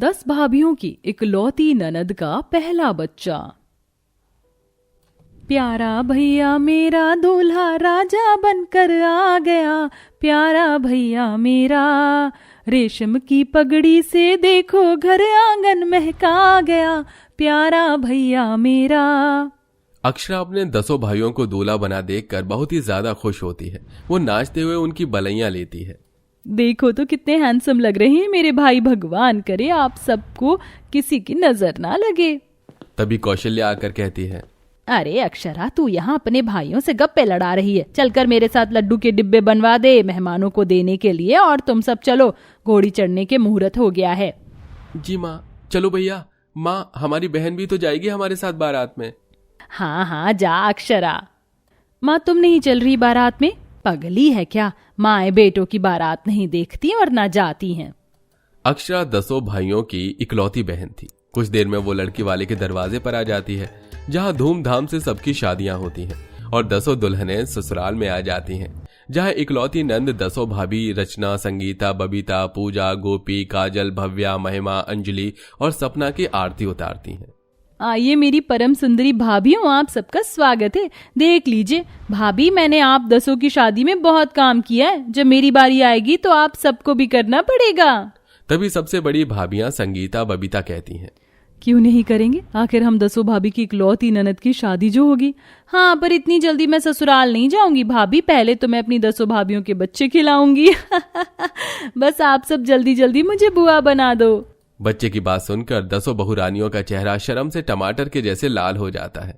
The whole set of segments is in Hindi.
10 भाभीयों की इकलौती ननद का पहला बच्चा। प्यारा भैया मेरा दूल्हा राजा बनकर आ गया, प्यारा भैया मेरा रेशम की पगड़ी से देखो घर आंगन महका गया, प्यारा भैया मेरा। अक्षरा अपने 10 भाइयों को दूल्हा बना देखकर बहुत ही ज्यादा खुश होती है। वो नाचते हुए उनकी बलैयां लेती है। देखो तो कितने हैंडसम लग रहे हैं मेरे भाई, भगवान करे आप सबको किसी की नजर ना लगे। तभी कौशल्या आकर कहती है, अरे अक्षरा, तू यहाँ अपने भाइयों से गप्पे लड़ा रही है। चलकर मेरे साथ लड्डू के डिब्बे बनवा दे मेहमानों को देने के लिए, और तुम सब चलो, घोड़ी चढ़ने के मुहूर्त हो गया है। जी माँ। चलो भैया। माँ, हमारी बहन भी तो जाएगी हमारे साथ बारात में। हाँ हाँ जा अक्षरा। माँ तुम नहीं चल रही बारात में? पगली है क्या? माँ बेटों की बारात नहीं देखती और ना जाती हैं। अक्षरा 10 भाइयों की इकलौती बहन थी। कुछ देर में वो लड़की वाले के दरवाजे पर आ जाती है, जहाँ धूमधाम से सबकी शादियां होती हैं और 10 दुल्हनें ससुराल में आ जाती हैं, जहाँ इकलौती नंद 10 भाभी रचना, संगीता, बबीता, पूजा, गोपी, काजल, भव्या, महिमा, अंजलि और सपना की आरती उतारती हैं। आइए मेरी परम सुंदरी भाभीयों, आप सबका स्वागत है। देख लीजिए भाभी, मैंने आप 10 की शादी में बहुत काम किया है, जब मेरी बारी आएगी तो आप सबको भी करना पड़ेगा। तभी सबसे बड़ी भाभियां संगीता, बबीता कहती हैं, क्यों नहीं करेंगे? आखिर हम 10 भाभी की इकलौती ननद की शादी जो होगी। हाँ, पर इतनी जल्दी मैं ससुराल नहीं जाऊंगी भाभी, पहले तो मैं अपनी 10 भाभियों के बच्चे खिलाऊंगी। बस आप सब जल्दी जल्दी मुझे बुआ बना दो। बच्चे की बात सुनकर 10 बहुरानियों का चेहरा शर्म से टमाटर के जैसे लाल हो जाता है।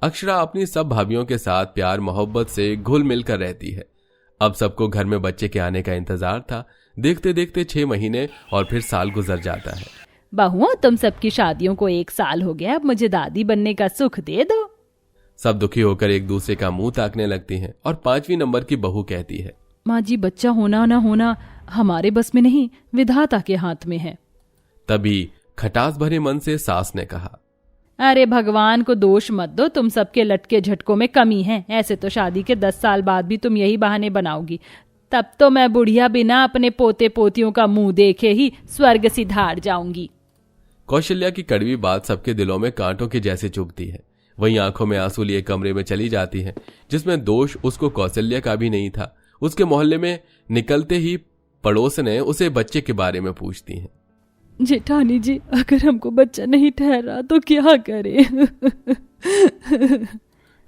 अक्षरा अपनी सब भाभियों के साथ प्यार मोहब्बत से घुल मिल कर रहती है। अब सबको घर में बच्चे के आने का इंतजार था। देखते देखते 6 महीने और फिर साल गुजर जाता है। बहुओं, तुम सबकी शादियों को 1 साल हो गया, अब मुझे दादी बनने का सुख दे दो। सब दुखी होकर एक दूसरे का मुंह ताकने लगती हैं और 5वीं नंबर की बहू कहती है, माँ जी, बच्चा होना ना होना हमारे बस में नहीं, विधाता के हाथ में है। तभी खटास भरे मन से सास ने कहा, अरे भगवान को दोष मत दो, तुम सबके लटके झटकों में कमी है। ऐसे तो शादी के 10 साल बाद भी तुम यही बहाने बनाओगी, तब तो मैं बुढ़िया बिना अपने पोते पोतियों का मुंह देखे ही स्वर्ग सिधार जाऊंगी। कौशल्या की कड़वी बात सबके दिलों में कांटों के जैसे चुभती है। वहीं आंखों में आंसू लिए कमरे में चली जाती है, जिसमें दोष उसको कौशल्या का भी नहीं था। उसके मोहल्ले में निकलते ही पड़ोसनें उसे बच्चे के बारे में पूछती हैं, जेठानी जी, अगर हमको बच्चा नहीं ठहरा तो क्या करें?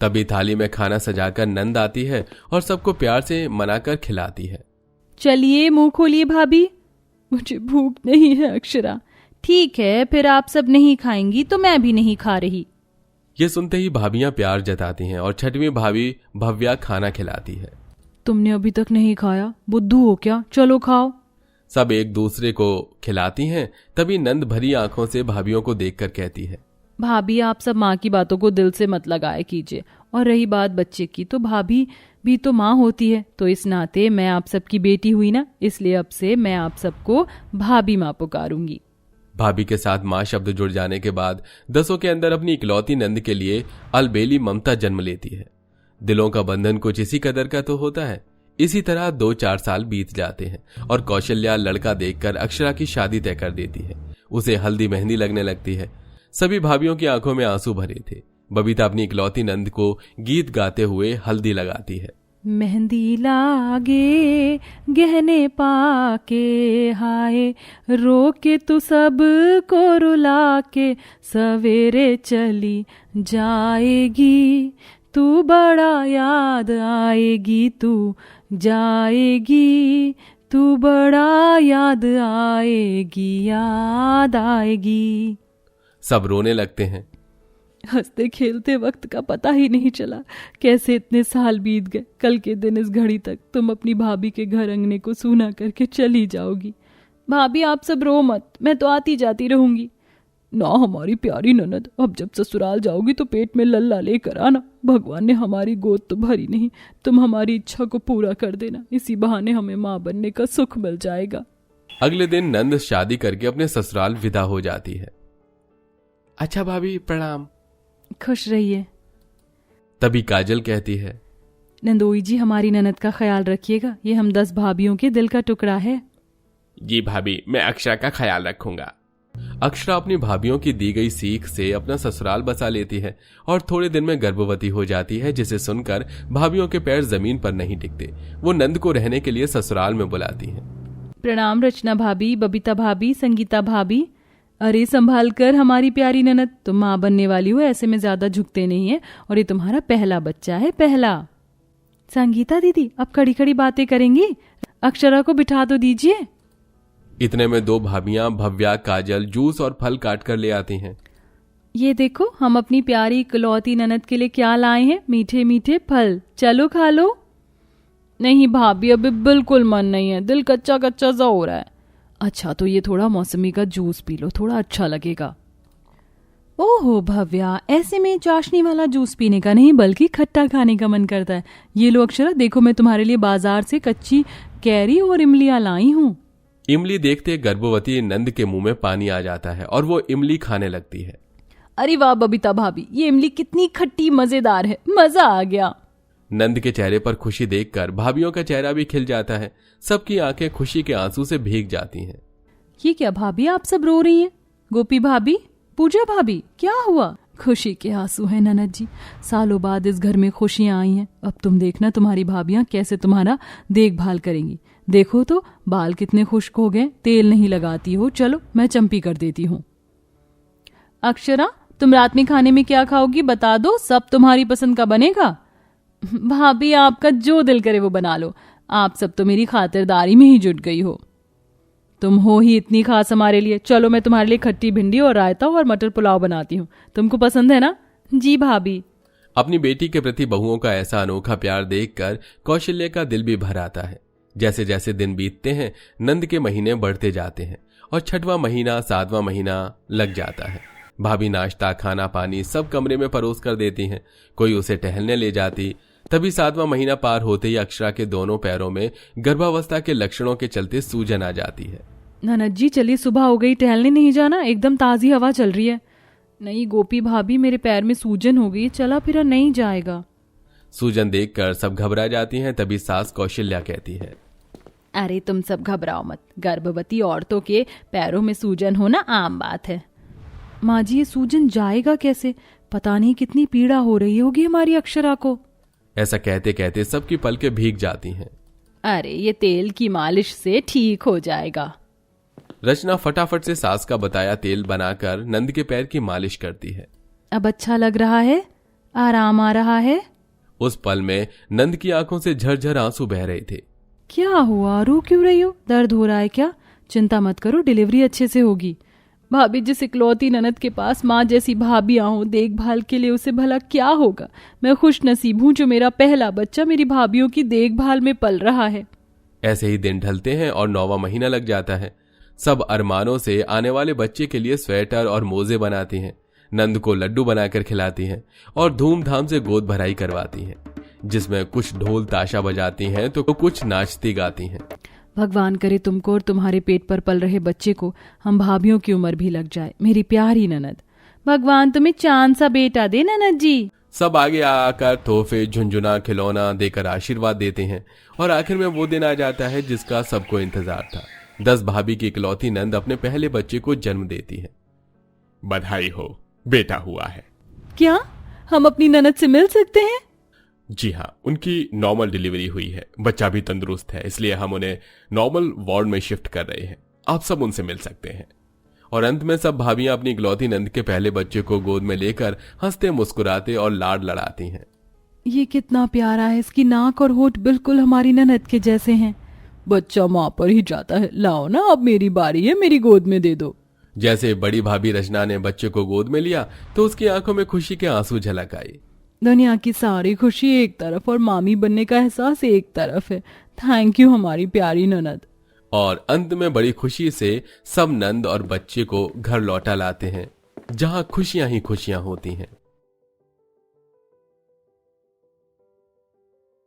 तभी थाली में खाना सजाकर नंद आती है और सबको प्यार से मनाकर खिलाती है। चलिए मुंह खोलिए भाभी, मुझे भूख नहीं है। अक्षरा, ठीक है, फिर आप सब नहीं खाएंगी तो मैं भी नहीं खा रही। ये सुनते ही भाभियां प्यार जताती हैं और 6वीं भाभी भव्या खाना खिलाती है। तुमने अभी तक नहीं खाया, बुद्धू हो क्या? चलो खाओ। सब एक दूसरे को खिलाती हैं। तभी नंद भरी आंखों से भाभियों को देखकर कहती है, भाभी, आप सब माँ की बातों को दिल से मत लगाए कीजिए, और रही बात बच्चे की, तो भाभी भी तो माँ होती है, तो इस नाते मैं आप सबकी बेटी हुई ना, इसलिए अब से मैं आप सबको भाभी माँ पुकारूंगी। भाभी के साथ माँ शब्द जुड़ जाने के बाद 10 के अंदर अपनी इकलौती नंद के लिए अलबेली ममता जन्म लेती है। दिलों का बंधन कुछ इसी कदर का तो होता है। इसी तरह 2-4 साल बीत जाते हैं और कौशल्या लड़का देखकर अक्षरा की शादी तय कर देती है। उसे हल्दी मेहंदी लगने लगती है। सभी भाभियों की आंखों में आंसू भरे थे। बबीता अपनी इकलौती नंद को गीत गाते हुए हल्दी लगाती है। मेहंदी लागे गहने पाके, हाय रोके तू सब को रुला के, सवेरे चली जाएगी तू, बड़ा याद आएगी तू जाएगी, तू बड़ा याद आएगी, याद आएगी। सब रोने लगते हैं। हंसते खेलते वक्त का पता ही नहीं चला, कैसे इतने साल बीत गए। कल के दिन इस घड़ी तक तुम अपनी भाभी के घर अंगने को सूना करके चली जाओगी। भाभी, आप सब रो मत, मैं तो आती जाती रहूंगी ना। हमारी प्यारी ननद, अब जब ससुराल जाओगी तो पेट में लल्ला लेकर आना। भगवान ने हमारी गोद तो भरी नहीं, तुम हमारी इच्छा को पूरा कर देना, इसी बहाने हमें माँ बनने का सुख मिल जाएगा। अगले दिन नंद शादी करके अपने ससुराल विदा हो जाती है। अच्छा भाभी, प्रणाम। खुश रहिए। तभी काजल कहती है, नंदोई जी, हमारी ननद का ख्याल रखिएगा, ये हम 10 भाभियों के दिल का टुकड़ा है। जी भाभी, मैं अक्षरा का ख्याल रखूंगा। अक्षरा अपनी भाभीियों की दी गई सीख से अपना ससुराल बसा लेती है और थोड़े दिन में गर्भवती हो जाती है, जिसे सुनकर भाभीियों के पैर जमीन पर नहीं टिकते। वो नंद को रहने के लिए ससुराल में बुलाती हैं। प्रणाम रचना भाभी, बबीता भाभी, संगीता भाभी। अरे संभाल कर हमारी प्यारी ननद, तुम माँ बनने वाली हो, ऐसे में ज्यादा झुकते नहीं है, और ये तुम्हारा पहला बच्चा है, पहला। संगीता दीदी अब खड़ी खड़ी बातें करेंगी, अक्षरा को बिठा तो दीजिए। इतने में दो भाभियां भव्या, काजल जूस और फल काट कर ले आती हैं। ये देखो हम अपनी प्यारी इकलौती ननद के लिए क्या लाए हैं, मीठे मीठे फल, चलो खा लो। नहीं भाभी अभी बिल्कुल मन नहीं है, दिल कच्चा कच्चा सा हो रहा है। अच्छा तो ये थोड़ा मौसमी का जूस पी लो, थोड़ा अच्छा लगेगा। ओहो भव्या, ऐसे में चाशनी वाला जूस पीने का नहीं बल्कि खट्टा खाने का मन करता है। ये लो अक्षरा, देखो मैं तुम्हारे लिए बाजार से कच्ची कैरी और इमलियां लाई हूँ। इमली देखते गर्भवती नंद के मुंह में पानी आ जाता है और वो इमली खाने लगती है। अरे वाह बबीता भाभी, ये इमली कितनी खट्टी मजेदार है, मजा आ गया। नंद के चेहरे पर खुशी देखकर भाभियों का चेहरा भी खिल जाता है। सबकी आंखें खुशी के आंसू से भीग जाती हैं। ये क्या भाभी, आप सब रो रही हैं? गोपी भाभी, पूजा भाभी, क्या हुआ? खुशी के आंसू हैं ननद जी, सालों बाद इस घर में खुशियां आई हैं। अब तुम देखना तुम्हारी भाभियां कैसे तुम्हारा देखभाल करेंगी। देखो तो बाल कितने खुश्क हो गए, तेल नहीं लगाती हो। चलो मैं चंपी कर देती हूँ। अक्षरा तुम रात में खाने में क्या खाओगी बता दो, सब तुम्हारी पसंद का बनेगा। भाभी आपका जो दिल करे वो बना लो, आप सब तो मेरी खातिरदारी में ही जुट गई हो। तुम हो ही इतनी खास हमारे लिए। चलो मैं तुम्हारे लिए खट्टी भिंडी और रायता और मटर पुलाव बनाती हूँ, तुमको पसंद है ना? जी भाभी। अपनी बेटी के प्रति बहुओं का ऐसा अनोखा प्यार देखकर कौशल्य का दिल भी भर आता है। जैसे जैसे दिन बीतते हैं नंद के महीने बढ़ते जाते हैं और 6वां महीना 7वां महीना लग जाता है। भाभी नाश्ता खाना पानी सब कमरे में परोस कर देती हैं। कोई उसे टहलने ले जाती। तभी 7वां महीना पार होते ही अक्षरा के दोनों पैरों में गर्भावस्था के लक्षणों के चलते सूजन आ जाती है। ननद जी चलिए, सुबह हो गई, टहलने नहीं जाना? एकदम ताजी हवा चल रही है। नहीं गोपी भाभी, मेरे पैर में सूजन हो गई, चला फिरा नहीं जाएगा। सूजन देखकर सब घबरा जाती हैं। तभी सास कौशल्या कहती है, अरे तुम सब घबराओ मत, गर्भवती औरतों के पैरों में सूजन होना आम बात है। माँ जी ये सूजन जाएगा कैसे? पता नहीं कितनी पीड़ा हो रही होगी हमारी अक्षरा को। ऐसा कहते कहते सबकी पलकें भीग जाती हैं। अरे ये तेल की मालिश से ठीक हो जाएगा। रचना फटाफट से सास का बताया तेल बनाकर नंद के पैर की मालिश करती है। अब अच्छा लग रहा है, आराम आ रहा है? उस पल में नंद की आंखों से झरझर आंसू बह रहे थे। क्या हुआ, रो क्यों रही हो? दर्द हो रहा है क्या? चिंता मत करो, डिलीवरी अच्छे से होगी। भाभी जिस इकलौती ननद के पास माँ जैसी भाभियां हो, देखभाल के लिए उसे भला क्या होगा। मैं खुश नसीब हूँ जो मेरा पहला बच्चा मेरी भाभियों की देखभाल में पल रहा है। ऐसे ही दिन ढलते हैं और 9वां महीना लग जाता है। सब अरमानों से आने वाले बच्चे के लिए स्वेटर और मोजे बनाती हैं। नंद को लड्डू बनाकर खिलाती हैं और धूमधाम से गोद भराई करवाती हैं, जिसमें कुछ ढोल ताशा बजाती हैं तो कुछ नाचती गाती हैं। भगवान करे तुमको और तुम्हारे पेट पर पल रहे बच्चे को हम भाभियों की उम्र भी लग जाए, मेरी प्यारी ननद। भगवान तुम्हें चांद सा बेटा दे ननद जी। सब आगे आकर तोहफे झुंझुना खिलौना देकर आशीर्वाद देते हैं और आखिर में वो दिन आ जाता है जिसका सबको इंतजार था। 10 भाभी की इकलौती नंद अपने पहले बच्चे को जन्म देती है। बधाई हो, बेटा हुआ है। क्या हम अपनी ननद से मिल सकते हैं? जी हाँ, उनकी नॉर्मल डिलीवरी हुई है, बच्चा भी तंदुरुस्त है, इसलिए हम उन्हें नॉर्मल वार्ड में शिफ्ट कर रहे हैं। आप सब उनसे मिल सकते हैं। और अंत में सब भाभियां अपनी इकलौती नंद के पहले बच्चे को गोद में लेकर हंसते मुस्कुराते और लाड लड़ाती हैं। ये कितना प्यारा है, इसकी नाक और होठ बिल्कुल हमारी ननद के जैसे हैं। बच्चा माँ पर ही जाता है, लाओ ना अब मेरी बारी है, मेरी गोद में दे दो। जैसे बड़ी भाभी रचना ने बच्चे को गोद में लिया तो उसकी आंखों में खुशी के आंसू झलक आए। दुनिया की सारी खुशी एक तरफ और मामी बनने का एहसास एक तरफ है। थैंक यू हमारी प्यारी ननद। और अंत में बड़ी खुशी से सब नंद और बच्चे को घर लौटा लाते हैं, जहां खुशियां ही खुशियां होती हैं।